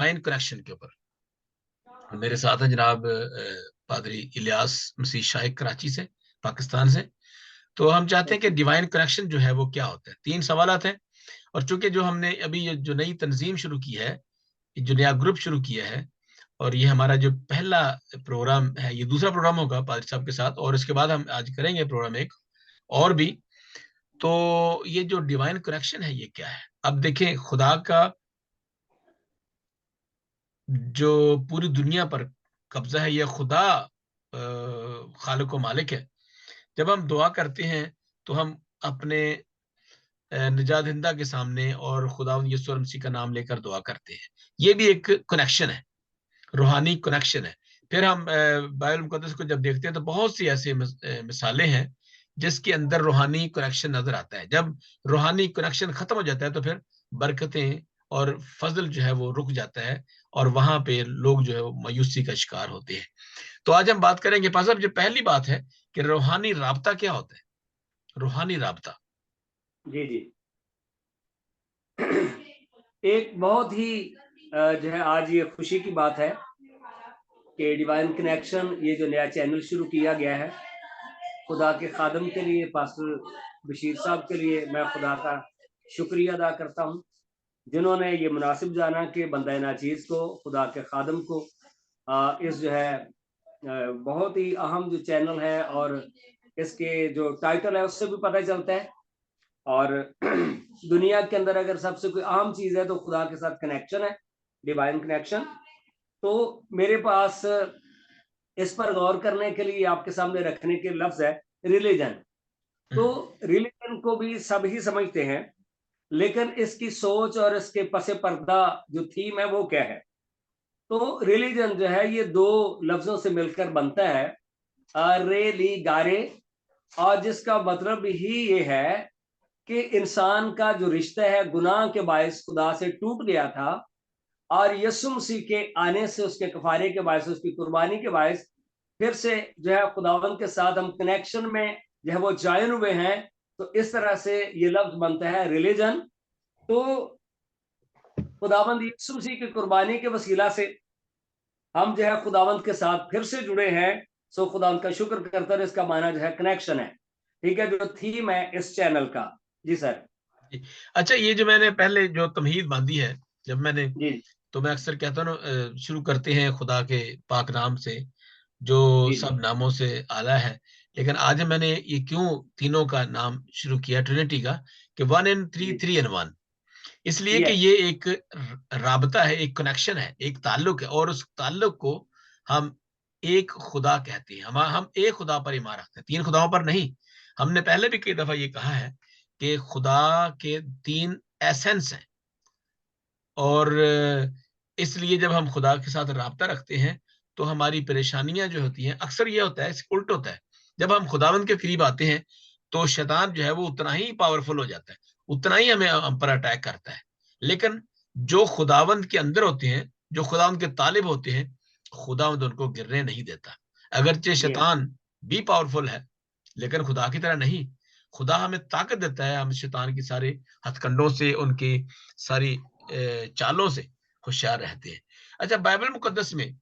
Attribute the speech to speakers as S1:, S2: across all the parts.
S1: Fine connection के ऊपर। मेरे साथ हैं जनाब पादरी इलियास मसीह शाइख कराची से, पाकिस्तान से। तो हम चाहते हैं कि डिवाइन कनेक्शन जो है वो क्या होता है। 3 सवालात हैं, और चूंकि जो हमने अभी ये जो नई तंजीम शुरू की है, जो नया ग्रुप शुरू किया है, और ये हमारा जो पहला प्रोग्राम है, ये दूसरा प्रोग्राम होगा पादरी साहब के साथ, और इसके बाद हम आज करेंगे प्रोग्राम एक और भी। तो ये जो डिवाइन कनेक्शन है ये क्या है? अब देखें, खुदा का जो पूरी दुनिया पर कब्जा है, ये खुदा खालिक व मालिक है। जब हम दुआ करते हैं तो हम अपने निजात हिंदा के सामने और खुदावंद यीशु मसीह का नाम लेकर दुआ करते हैं। ये भी एक कनेक्शन है, रूहानी कनेक्शन है। फिर हम बाइबल मुकद्दस को जब देखते हैं तो बहुत सी ऐसी मिसालें हैं जिसके अंदर रूहानी कनेक्शन नजर आता है। जब रूहानी कनेक्शन खत्म हो जाता है तो फिर बरकतें और फजल जो है वो रुक जाता है, और वहां पे लोग जो है वो मायूसी का शिकार होते हैं। तो आज हम बात करेंगे पास साहब, जो पहली बात है कि रूहानी राबता क्या होता है। रूहानी राबता।
S2: जी जी। एक बहुत ही जो है आज ये खुशी की बात है कि डिवाइन कनेक्शन, ये जो नया चैनल शुरू किया गया है, खुदा के खादम के लिए, पास्टर बशीर साहब के लिए मैं खुदा का शुक्रिया अदा करता हूँ, जिन्होंने ये मुनासिब जाना कि बंदा नाचीज़ को, खुदा के खादम को इस जो है बहुत ही अहम जो चैनल है, और इसके जो टाइटल है उससे भी पता चलता है। और दुनिया के अंदर अगर सबसे कोई अहम चीज है तो खुदा के साथ कनेक्शन है, डिवाइन कनेक्शन। तो मेरे पास इस पर गौर करने के लिए आपके सामने रखने के लफ्ज है रिलीजन। तो रिलीजन को भी सभी समझते हैं, लेकिन इसकी सोच और इसके पसे पर्दा जो थीम है वो क्या है। तो रिलीजन जो है ये 2 लफ्जों से मिलकर बनता है, रे ली गारे, और जिसका मतलब ही ये है कि इंसान का जो रिश्ता है गुनाह के बायस खुदा से टूट गया था, और यीशु मसीह के आने से, उसके कफारे के बायस, उसकी कुर्बानी के बायस फिर से जो है खुदावंद के साथ हम कनेक्शन में जो है वो जॉइन हुए हैं। तो इस तरह से ये लफ्ज बनता है रिलीजन। तो खुदावंद यीशु मसीह की कुर्बानी के वसीला से हम जो है खुदावंद के साथ फिर से जुड़े हैं। सो खुदावंद का शुक्र करते हैं। इसका माना जो है कनेक्शन है। ठीक है, जो थीम है इस चैनल का। जी सर।
S1: अच्छा, ये जो मैंने पहले जो तमहीद बांधी है, जब मैंने,
S2: जी
S1: तो मैं अक्सर कहता हूँ ना, शुरू करते हैं खुदा के पाक नाम से जो
S2: जी जी
S1: सब नामों से आला है। लेकिन आज मैंने ये क्यों तीनों का नाम शुरू किया, ट्रिनिटी का, कि 1 इन 3,
S2: जी
S1: 3 इन 1। इसलिए कि
S2: यस
S1: ये एक राबता है, एक कनेक्शन है, एक ताल्लुक है, और उस ताल्लुक को हम एक खुदा कहते हैं। हम एक खुदा पर ईमान रखते हैं, 3 खुदाओं पर नहीं। हमने पहले भी कई दफा ये कहा है कि खुदा के 3 एसेंस हैं, और इसलिए जब हम खुदा के साथ राब्ता रखते हैं तो हमारी परेशानियां जो होती हैं, अक्सर ये होता है, उल्ट होता है। जब हम खुदावंद के करीब आते हैं तो शैतान जो है वो उतना ही पावरफुल हो जाता है, उतना ही हमें हम पर अटैक करता है। लेकिन जो खुदावंद के अंदर होते हैं, जो खुदावंद के तालिब होते हैं, खुदावंद उनको गिरने नहीं देता। अगरचे
S2: यस
S1: शैतान भी पावरफुल है, लेकिन खुदा की तरह नहीं। खुदा हमें ताकत देता है, हम शैतान की सारे हथकंडों से, उनकी सारी चालों से होशियार रहते हैं। अच्छा, बाइबल मुकद्दस में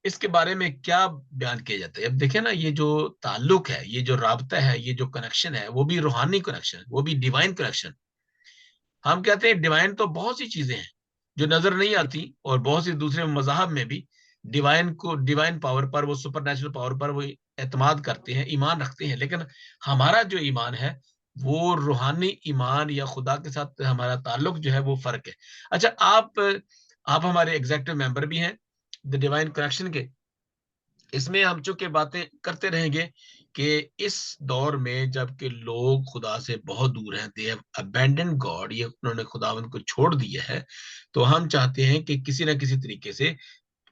S1: इसके बारे में क्या बयान किया जाता है? अब देखें ना, ये जो ताल्लुक है, ये जो राबता है, ये जो कनेक्शन है, वो भी रूहानी कनेक्शन, वो भी डिवाइन कनेक्शन। हम कहते हैं डिवाइन तो बहुत सी चीजें हैं जो नजर नहीं आती, और बहुत सी दूसरे मज़हब में भी डिवाइन को, डिवाइन पावर पर, वो सुपर नेचुरल पावर पर वो एतमाद करते हैं, ईमान रखते हैं। लेकिन हमारा जो ईमान है वो रूहानी ईमान, या खुदा के साथ हमारा ताल्लुक जो है वो फर्क है। अच्छा, आप हमारे एग्जेक्टिव मेंबर भी हैं द डिवाइन कनेक्शन के। इसमें हम चूंकि बातें करते रहेंगे कि इस दौर में जबकि लोग खुदा से बहुत दूर हैं, दे हैव अबैंडन गॉड, ये उन्होंने खुदावंद को छोड़ दिया है, तो हम चाहते हैं कि किसी ना किसी तरीके से,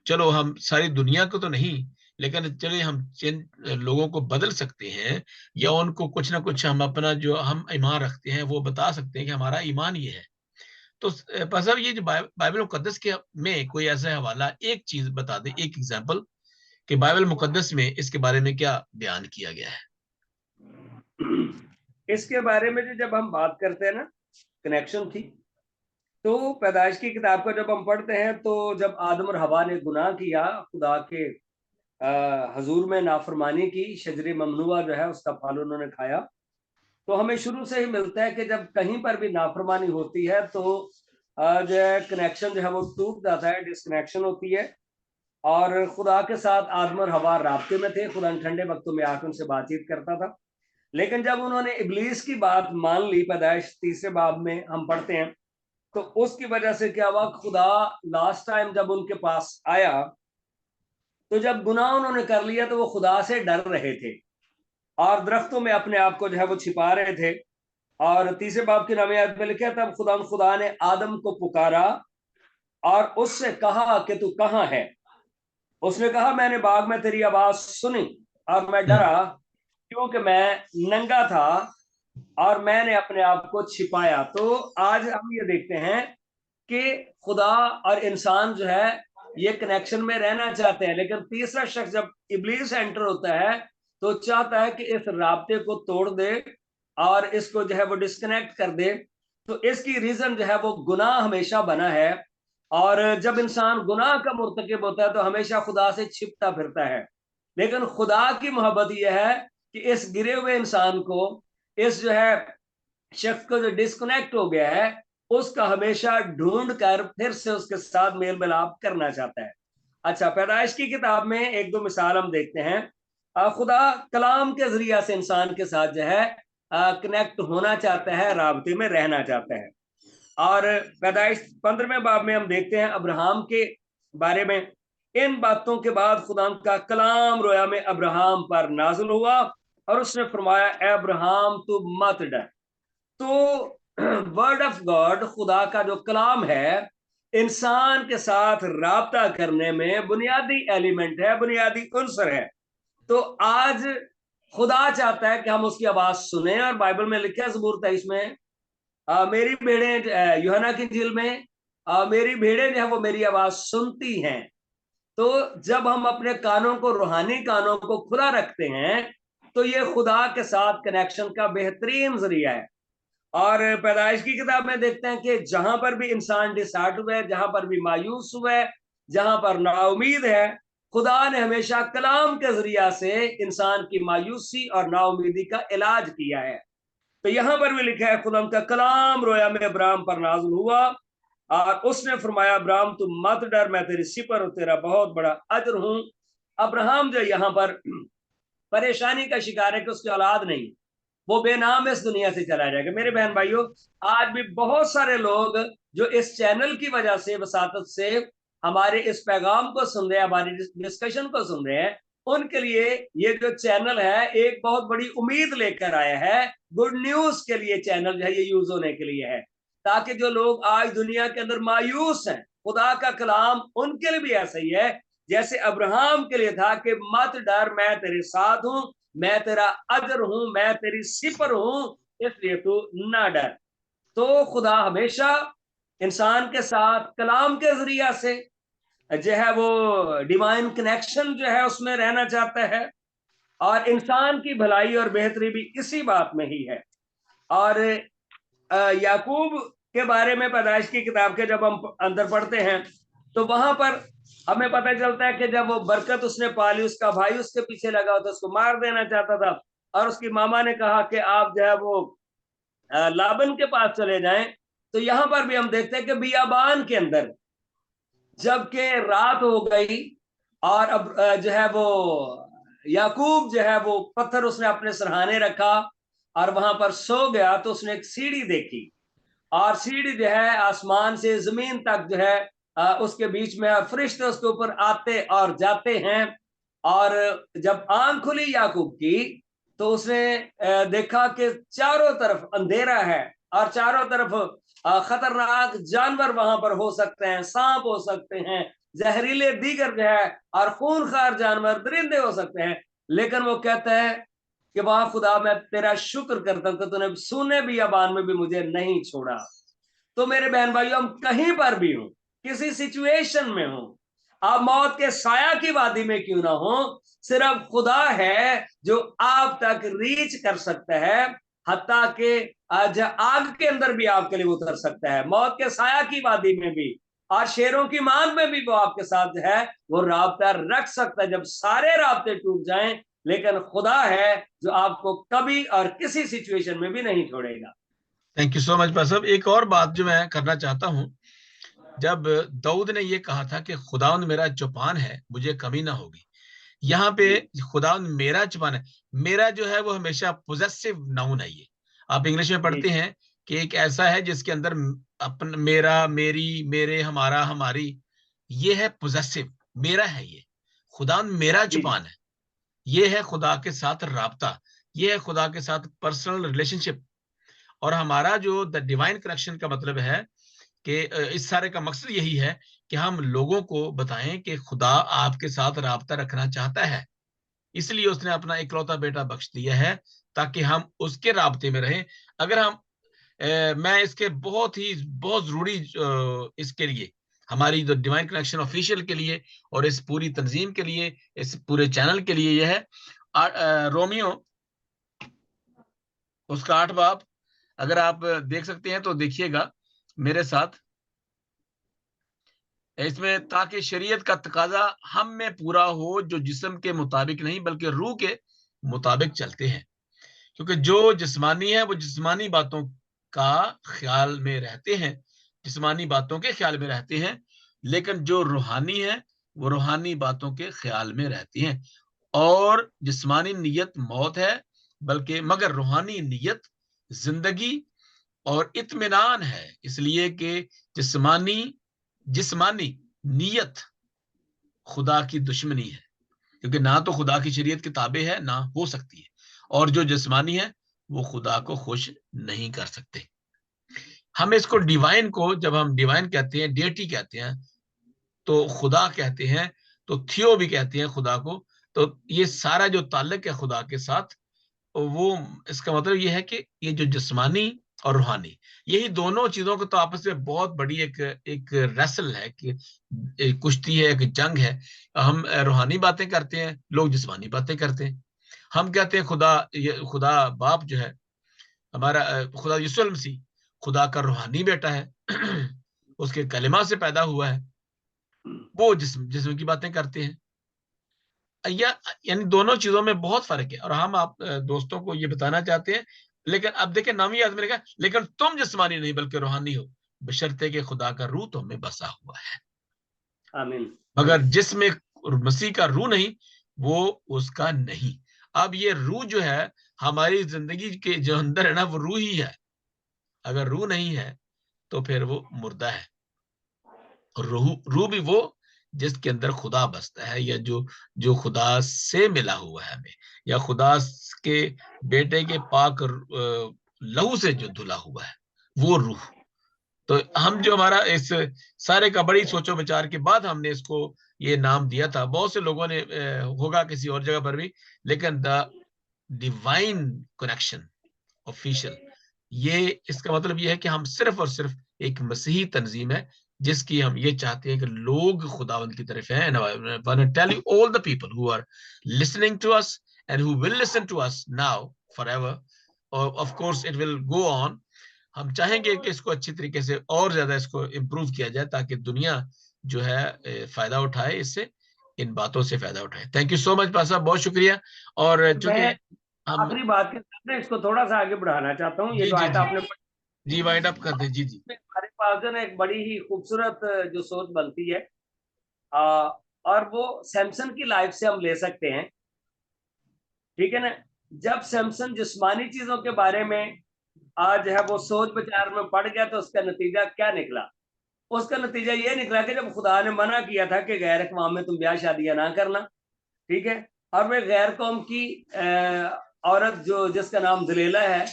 S1: चलो हम सारी दुनिया को तो नहीं, लेकिन चलिए हम जिन लोगों को बदल सकते हैं, या उनको कुछ ना कुछ हम अपना जो हम ईमान रखते हैं वो बता सकते हैं कि हमारा ईमान ये है। तो साहब, ये जो बाइबल मुकद्दस के में कोई ऐसा हवाला, एक चीज बता दे, एक एग्जांपल, कि बाइबल मुकद्दस में इसके बारे में क्या बयान किया गया है।
S2: इसके बारे में जो जब हम बात करते हैं ना, कनेक्शन की, तो पैदाइश की किताब को जब हम पढ़ते हैं तो जब आदम और हवा ने गुनाह किया, खुदा के हजूर में नाफरमानी की, शजरे ममनुआ जो है उसका फल उन्होंने खाया, तो हमें शुरू से ही मिलता है कि जब कहीं पर भी नाफरमानी होती है तो जो है कनेक्शन जो है वो टूट जाता है, डिस्कनेक्शन होती है। और खुदा के साथ आदम और हवा राब्ते में थे, खुदा ठंडे वक्तों में आकर उनसे बातचीत करता था। लेकिन जब उन्होंने इब्लीस की बात मान ली, पैदाइश तीसरे बाब में हम पढ़ते हैं, तो उसकी वजह से क्या हुआ, खुदा लास्ट टाइम जब उनके पास आया तो जब गुनाह उन्होंने कर लिया तो वो खुदा से डर रहे थे और दरख्तों में अपने आप को जो है वो छिपा रहे थे। और तीसरे बाब की नामी आयत में लिखा, तब खुदा ने आदम को पुकारा और उससे कहा कि तू कहाँ है। उसने कहा, मैंने बाग में तेरी आवाज सुनी और मैं डरा, क्योंकि मैं नंगा था और मैंने अपने आप को छिपाया। तो आज हम ये देखते हैं कि खुदा और इंसान जो है ये कनेक्शन में रहना चाहते हैं, लेकिन तीसरा शख्स जब इब्लीस एंटर होता है तो चाहता है कि इस राब्ते को तोड़ दे और इसको जो है वो डिस्कनेक्ट कर दे। तो इसकी रीजन जो है वो गुनाह हमेशा बना है। और जब इंसान गुनाह का मुर्तकिब होता है तो हमेशा खुदा से छिपता फिरता है। लेकिन खुदा की मोहब्बत यह है कि इस गिरे हुए इंसान को, इस जो है शख्स को जो डिस्कनेक्ट हो गया है, उसका हमेशा ढूंढ कर फिर से उसके साथ मेल मिलाप करना चाहता है। अच्छा, पैदाइश की किताब में एक दो मिसाल हम देखते हैं। खुदा कलाम के जरिया से इंसान के साथ जो है कनेक्ट होना चाहता है, राबते में रहना चाहता है। और पैदाइश 15वें बाब में हम देखते हैं अब्राहम के बारे में। इन बातों के बाद खुदा का कलाम रोया में अब्राहम पर नाजुल हुआ और उसने फरमाया, ए अब्राहम तू मत डर। तो वर्ड ऑफ गॉड, खुदा का जो कलाम है, इंसान के साथ राब्ता करने में बुनियादी एलिमेंट है, बुनियादी उनसर है। तो आज खुदा चाहता है कि हम उसकी आवाज सुने। और बाइबल में लिखा है ज़बूर 23 में, मेरी भेड़ें, यूहन्ना की इंजील में, मेरी भेड़ें जो है वो मेरी आवाज सुनती हैं। तो जब हम अपने कानों को, रूहानी कानों को खुला रखते हैं, तो ये खुदा के साथ कनेक्शन का बेहतरीन जरिया है। और पैदाइश की किताब में देखते हैं कि जहां पर भी इंसान डिसहार्ट हुआ है, जहां पर भी मायूस हुआ है, जहां पर नाउमीद है, खुदा ने हमेशा कलाम के जरिया से इंसान की मायूसी और नाउमीदी का इलाज किया है। तो यहां पर भी लिखा है, खुदा का कलाम रोया में अब्राहम पर नाजुल हुआ और उसने फरमाया, अब्राहम तुम मत डर, मैं तेरी सिपर और तेरा बहुत बड़ा अजर हूं। अब्राहम जो यहाँ पर परेशानी का शिकार है कि उसकी औलाद नहीं, वो बेनाम इस दुनिया से चला जाएगा। मेरे बहन भाइयों, आज भी बहुत सारे लोग जो इस चैनल की वजह से, वसातत से हमारे इस पैगाम को सुन रहे हैं, हमारी डिस्कशन को सुन रहे हैं, उनके लिए ये जो चैनल है एक बहुत बड़ी उम्मीद लेकर आया है। गुड न्यूज के लिए चैनल जो है ये यूज होने के लिए है, ताकि जो लोग आज दुनिया के अंदर मायूस हैं, खुदा का कलाम उनके लिए भी ऐसा ही है जैसे अब्राहम के लिए था कि मत डर, मैं तेरे साथ हूं, मैं तेरा अजर हूं, मैं तेरी सिपर हूं, इसलिए तू ना डर। तो खुदा हमेशा इंसान के साथ कलाम के जरिया से जो है वो डिवाइन कनेक्शन जो है उसमें रहना चाहता है। और इंसान की भलाई और बेहतरी भी इसी बात में ही है। और याकूब के बारे में पैदाइश की किताब के जब हम अंदर पढ़ते हैं तो वहां पर हमें पता चलता है कि जब वो बरकत उसने पाली, उसका भाई उसके पीछे लगा होता, उसको मार देना चाहता था और उसकी मामा ने कहा कि आप जो है वो लाबन के पास चले जाएं। तो यहां पर भी हम देखते हैं कि बियाबान के अंदर जबकि रात हो गई और अब जो है वो याकूब जो है वो पत्थर उसने अपने सरहाने रखा और वहां पर सो गया, तो उसने एक सीढ़ी देखी और सीढ़ी जो है आसमान से जमीन तक जो है उसके बीच में फरिश्ते उसके ऊपर आते और जाते हैं। और जब आंख खुली याकूब की तो उसने देखा कि चारों तरफ अंधेरा है और चारों तरफ खतरनाक जानवर वहां पर हो सकते हैं, सांप हो सकते हैं, जहरीले दीगर जो है और खूनखार जानवर, दरिंदे हो सकते हैं। लेकिन वो कहता है कि वाह खुदा, मैं तेरा शुक्र करता हूं कि तूने सूने बियाबान में भी मुझे नहीं छोड़ा। तो मेरे बहन भाइयों, हम कहीं पर भी हो, किसी सिचुएशन में हो, आप मौत के साया की वादी में क्यों ना हो, सिर्फ खुदा है जो आप तक रीच कर सकता है। हत्ता के आज आग के अंदर भी आपके लिए उतर सकता है, मौत के साया की वादी में भी, और शेरों की मांग में भी वो आपके साथ जो है वो राब्ता रख सकता है, जब सारे राब्ते टूट जाएं। लेकिन खुदा है जो आपको कभी और किसी सिचुएशन में भी नहीं छोड़ेगा।
S1: थैंक यू सो मच भाई साहब। एक और बात जो मैं करना चाहता हूँ, जब दाऊद ने ये कहा था कि खुदावंद मेरा चौपान है, मुझे कमी ना होगी, यहाँ पे खुदावंद मेरा चौपान है, मेरा जो है वो हमेशा पोजेसिव नाउन है। ये आप इंग्लिश में
S2: जी
S1: पढ़ते हैं कि एक ऐसा है जिसके अंदर अपन, मेरा, मेरी, मेरे, हमारा, हमारी, ये है पोजेसिव, मेरा है ये। खुदावंद मेरा
S2: जी जी
S1: चौपान है, ये है खुदा के साथ राबता, ये है खुदा के साथ पर्सनल रिलेशनशिप। और हमारा जो द डिवाइन कनेक्शन का मतलब है कि इस सारे का मकसद यही है कि हम लोगों को बताएं कि खुदा आपके साथ राबता रखना चाहता है, इसलिए उसने अपना इकलौता बेटा बख्श दिया है ताकि हम उसके राबते में रहें। अगर हम मैं इसके बहुत जरूरी इसके लिए, हमारी जो डिवाइन कनेक्शन ऑफिशियल के लिए और इस पूरी तंजीम के लिए, इस पूरे चैनल के लिए, यह है रोमियो उसका 8 बाब, अगर आप देख सकते हैं तो देखिएगा मेरे साथ इसमें, ताकि शरीयत का तकाजा हम में पूरा हो जो जिस्म के मुताबिक नहीं बल्कि रूह के मुताबिक चलते हैं, क्योंकि जो जिस्मानी है वो जिस्मानी बातों का ख्याल में रहते हैं, जिस्मानी बातों के ख्याल में रहते हैं, लेकिन जो रूहानी है वो रूहानी बातों के ख्याल में रहती हैं। और जिस्मानी नीयत मौत है, बल्कि मगर रूहानी नीयत जिंदगी और इत्मीनान है, इसलिए कि जिस्मानी जिस्मानी नीयत खुदा की दुश्मनी है, क्योंकि ना तो खुदा की शरीयत की ताबे है, ना हो सकती है, और जो जिस्मानी है वो खुदा को खुश नहीं कर सकते। हम इसको डिवाइन को, जब हम डिवाइन कहते हैं, डेटी कहते हैं, तो खुदा कहते हैं, तो थियो भी कहते हैं खुदा को, तो ये सारा जो ताल्लुक है खुदा के साथ, वो इसका मतलब ये है कि ये जो जिस्मानी और रूहानी, यही दोनों चीजों को तो आपस में बहुत बड़ी एक एक रेसल है, कि एक कुश्ती है, एक जंग है। हम रूहानी बातें करते हैं, लोग जिस्मानी बातें करते हैं। हम कहते हैं खुदा, ये खुदा बाप जो है हमारा, खुदा यीशु मसीह खुदा का रूहानी बेटा है, उसके कलिमा से पैदा हुआ है, वो जिस्म जिस्म की बातें करते हैं। या यानी दोनों चीजों में बहुत फर्क है, और हम आप दोस्तों को ये बताना चाहते हैं। लेकिन अब देखिए, नवी आदमी ने कहा, लेकिन तुम जिस्मानी नहीं बल्कि रूहानी हो, बशर्ते कि खुदा का रूह तुम में बसा हुआ है।
S2: आमीन।
S1: मगर जिसमें मसीह का रूह नहीं, वो उसका नहीं। अब ये रूह जो है हमारी जिंदगी के जो अंदर है ना, वो रूह ही है। अगर रूह नहीं है तो फिर वो मुर्दा है। रूह रूह भी वो जिसके अंदर खुदा बसता है, या जो जो खुदा से मिला हुआ है हमें, या खुदा के बेटे के पाक लहू से जो धुला हुआ है, वो रूह। तो हम जो हमारा इस सारे का बड़ी सोचो विचार के बाद हमने इसको ये नाम दिया था। बहुत से लोगों ने होगा किसी और जगह पर भी, लेकिन द डिवाइन कनेक्शन ऑफिशियल, ये इसका मतलब ये है कि हम सिर्फ और सिर्फ एक मसीही तंजीम है जिसकी हम ये चाहते हैं कि लोग खुदावंद की तरफ हैं। And I want to tell you all the people who are listening to us and who will listen to us now forever, or of course it will go on, हम चाहेंगे कि इसको अच्छी तरीके से और ज्यादा इसको इम्प्रूव किया जाए, ताकि दुनिया जो है फायदा उठाए इससे, इन बातों से फायदा उठाए। थैंक यू सो मच पासा साहब, बहुत शुक्रिया। और चूंकि
S2: मैं
S1: हम,
S2: आखिरी बात के साथ ना इसको थोड़ा सा आगे बढ़ाना चाहता हूँ। ये
S1: जी
S2: जो
S1: जी
S2: आयत
S1: जी
S2: आपने
S1: जी, वाइंड अप कर दे। जी जी
S2: हमारे पास जो ना एक बड़ी ही खूबसूरत जो सोच बनती है, आ, और वो सैमसन की लाइफ से हम ले सकते हैं। ठीक है ना। जब सैमसन जिस्मानी चीजों के बारे में आज है वो सोच विचार में पड़ गया, तो उसका नतीजा क्या निकला? उसका नतीजा ये निकला कि जब खुदा ने मना किया था कि गैर अक़वाम में तुम ब्याह शादियां ना करना, ठीक है, और वे गैर कौम की औरत जो जिसका नाम जलीला है,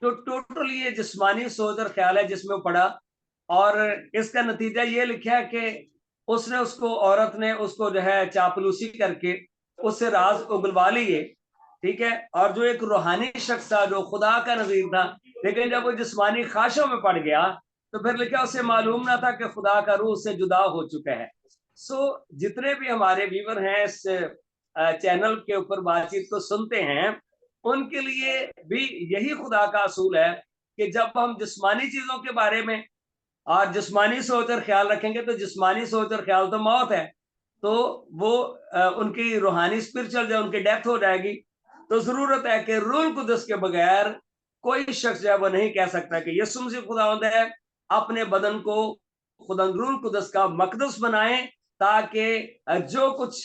S2: तो टोटली ये जिस्मानी सोच और ख्याल है जिसमें वो पड़ा। और इसका नतीजा ये लिखा है कि उसने उसको, औरत ने उसको जो है चापलूसी करके उससे राज उगलवा लिए। ठीक है। और जो एक रूहानी शख्स था जो खुदा का नजीर था, लेकिन जब वो जिस्मानी ख्वाहिशों में पड़ गया तो फिर लिखा उसे मालूम ना था कि खुदा का रूह उससे जुदा हो चुका है। जितने भी हमारे व्यूवर हैं इस चैनल के ऊपर बातचीत को सुनते हैं, उनके लिए भी यही खुदा का असूल है कि जब हम जिस्मानी चीजों के बारे में और जिस्मानी सोच और ख्याल रखेंगे, तो जिस्मानी सोच और ख्याल तो मौत है, तो वो उनकी रूहानी स्पिरिचुअल जो उनकी डेथ हो जाएगी। तो जरूरत है कि रूह कुदस के बगैर कोई शख्स जो है वो नहीं कह सकता कि यीशु मसीह खुदावंद है। अपने बदन को खुदा रूह कुदस का मकदस बनाएं, ताकि जो कुछ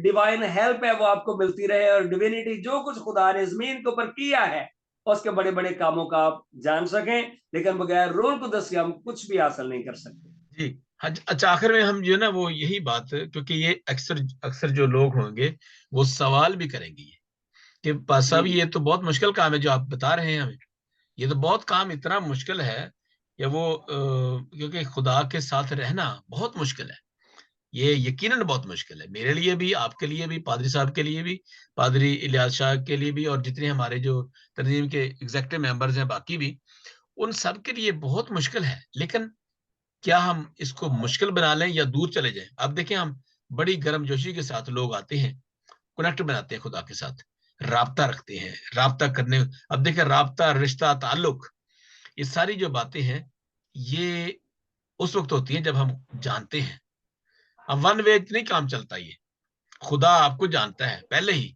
S2: डिवाइन हेल्प है वो आपको मिलती रहे, और डिविनिटी जो कुछ खुदा ने जमीन के ऊपर किया है उसके बड़े बड़े कामों का आप जान सकें। लेकिन बगैर रूह कुदस के हम कुछ भी हासिल नहीं कर सकते।
S1: जी। अच्छा, आखिर में हम जो है ना वो यही बात, क्योंकि ये अक्सर अक्सर जो लोग होंगे वो सवाल भी करेंगे ये कि पास साहब
S2: जी
S1: ये तो बहुत मुश्किल काम है जो आप बता रहे हैं हमें, ये तो बहुत काम इतना मुश्किल है कि वो क्योंकि खुदा के साथ रहना बहुत मुश्किल है, ये यकीनन बहुत मुश्किल है, मेरे लिए भी, आपके लिए भी, पादरी साहब के लिए भी, पादरी इलियास शाह के लिए भी, और जितने हमारे जो तंजीम के एग्जेक्टिव मेंबर्स हैं बाकी भी, उन सब के लिए बहुत मुश्किल है। लेकिन क्या हम इसको मुश्किल बना लें या दूर चले जाएं? अब देखें, हम बड़ी गर्मजोशी के साथ लोग आते हैं, कनेक्ट बनाते हैं खुदा के साथ, राब्ता रखते हैं, राब्ता करने, अब देखें राब्ता, रिश्ता, ताल्लुक, ये सारी जो बातें हैं ये उस वक्त होती हैं जब हम जानते हैं। अब वन वे नहीं काम चलता, ये खुदा आपको जानता है पहले ही,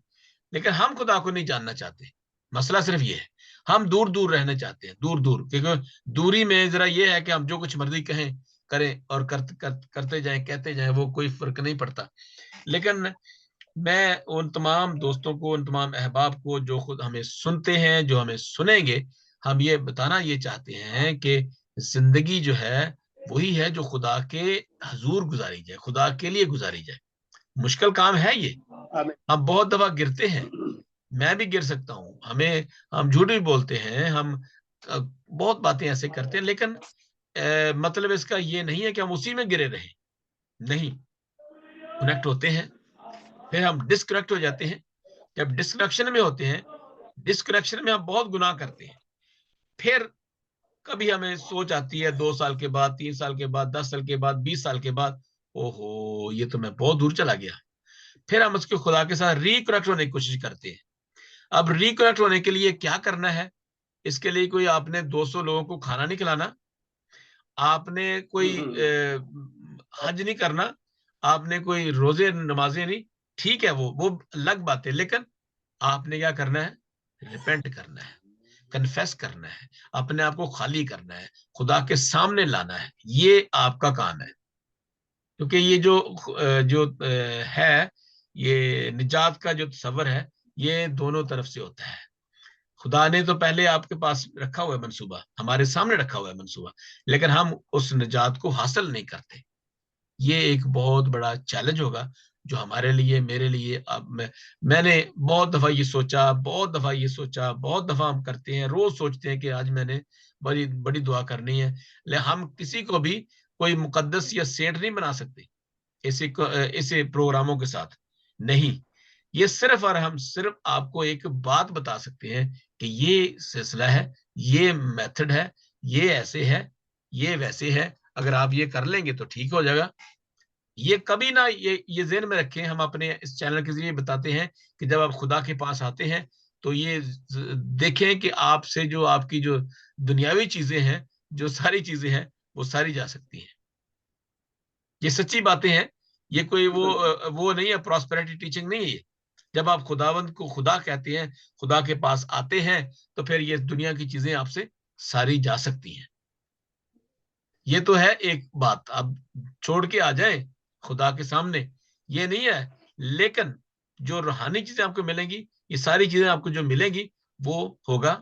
S1: लेकिन हम खुदा को नहीं जानना चाहते। मसला सिर्फ ये है, हम दूर दूर रहना चाहते हैं, दूर दूर, क्योंकि दूरी में जरा ये है कि हम जो कुछ मर्जी कहें करें और करते जाएं, कहते जाएं, वो कोई फर्क नहीं पड़ता। लेकिन मैं उन तमाम दोस्तों को, उन तमाम अहबाब को जो खुद हमें सुनते हैं, जो हमें सुनेंगे, हम ये बताना ये चाहते हैं कि जिंदगी जो है वही है जो खुदा के हजूर गुजारी जाए, खुदा के लिए गुजारी जाए। मुश्किल काम है ये, हम बहुत दफा गिरते हैं, मैं भी गिर सकता हूँ, हम झूठ भी बोलते हैं, हम बहुत बातें ऐसे करते हैं, लेकिन मतलब इसका ये नहीं है कि हम उसी में गिरे रहें, नहीं, कनेक्ट होते हैं, फिर हम डिस्कनेक्ट हो जाते हैं। जब डिस्कनेक्शन में होते हैं, डिस्कनेक्शन में हम बहुत गुनाह करते हैं, फिर कभी हमें सोच आती है 2 साल के बाद, 3 साल के बाद, 10 साल के बाद, 20 साल के बाद, ओहो ये तो मैं बहुत दूर चला गया। फिर हम उसके खुदा के साथ रिकनेक्ट होने की कोशिश करते हैं। अब रिकनेक्ट होने के लिए क्या करना है? इसके लिए कोई आपने 200 लोगों को खाना नहीं खिलाना, आपने कोई हज नहीं करना, आपने कोई रोजे नमाजें नहीं, ठीक है, वो अलग बात है, लेकिन आपने क्या करना है? रिपेंट करना है, कन्फेस करना है, अपने आप को खाली करना है, खुदा के सामने लाना है, ये आपका काम है। क्योंकि ये जो है, ये निजात का जो तस्वर है, ये दोनों तरफ से होता है। खुदा ने तो पहले आपके पास रखा हुआ है मंसूबा, हमारे सामने रखा हुआ है मंसूबा, लेकिन हम उस निजात को हासिल नहीं करते। ये एक बहुत बड़ा चैलेंज होगा जो हमारे लिए, मेरे लिए। अब मैंने बहुत दफा ये सोचा, बहुत दफा ये सोचा, बहुत दफा हम करते हैं, रोज सोचते हैं कि आज मैंने बड़ी बड़ी दुआ करनी है, लेकिन हम किसी को भी कोई मुकद्दस या सेंट नहीं बना सकते इसे प्रोग्रामों के साथ, नहीं। ये सिर्फ और हम सिर्फ आपको एक बात बता सकते हैं कि ये सिलसिला है, ये मेथड है, ये ऐसे है, ये वैसे है, अगर आप ये कर लेंगे तो ठीक हो जाएगा। ये कभी ना, ये ज़हन में रखें, हम अपने इस चैनल के जरिए बताते हैं कि जब आप खुदा के पास आते हैं तो ये देखें कि आपसे जो आपकी जो दुनियावी चीजें हैं, जो सारी चीजें हैं, वो सारी जा सकती हैं। ये सच्ची बातें हैं, ये कोई वो नहीं है, प्रॉस्पेरिटी टीचिंग नहीं है ये। जब आप खुदावंद को खुदा कहते हैं, खुदा के पास आते हैं, तो फिर ये दुनिया की चीजें आपसे सारी जा सकती हैं। ये तो है एक बात, आप छोड़ के आ जाएं खुदा के सामने, ये नहीं है। लेकिन जो रूहानी चीजें आपको मिलेंगी, ये सारी चीजें आपको जो मिलेंगी, वो होगा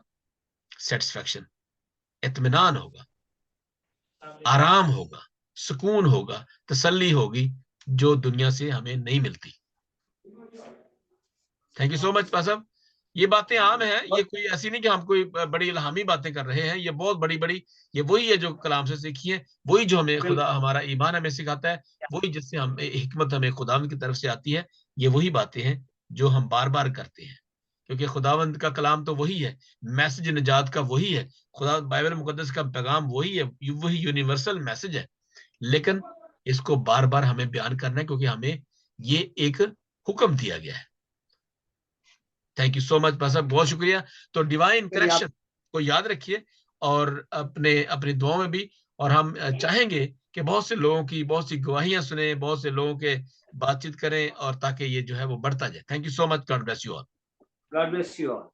S1: सेटिस्फैक्शन, इत्मीनान होगा, आराम होगा, सुकून होगा, तसल्ली होगी, जो दुनिया से हमें नहीं मिलती। थैंक यू सो मच साहब। ये बातें आम हैं, ये कोई ऐसी नहीं कि हम कोई बड़ी इल्हामी बातें कर रहे हैं, ये बहुत बड़ी बड़ी, ये वही है जो कलाम से सीखी है, वही जो हमें खुदा, हमारा ईमान हमें सिखाता है, वही जिससे हम हिकमत हमें खुदावंद की तरफ से आती है। ये वही बातें हैं जो हम बार बार करते हैं, क्योंकि खुदावंद का कलाम तो वही है, मैसेज निजात का वही है, खुदा बाइबल मुकद्दस का पैगाम वही है, वही यूनिवर्सल मैसेज है। लेकिन इसको बार बार हमें बयान करना है, क्योंकि हमें ये एक हुक्म दिया गया है। थैंक यू सो मच भाई साहब, बहुत शुक्रिया। तो डिवाइन
S2: चलिए आप
S1: कनेक्शन को याद रखिए और अपने अपनी दुआओं में भी। और हम चाहेंगे कि बहुत सी गवाहियां सुने, बहुत से लोगों के बातचीत करें, और ताकि ये जो है वो बढ़ता जाए। Thank you so much, God bless you all.
S2: God bless you all.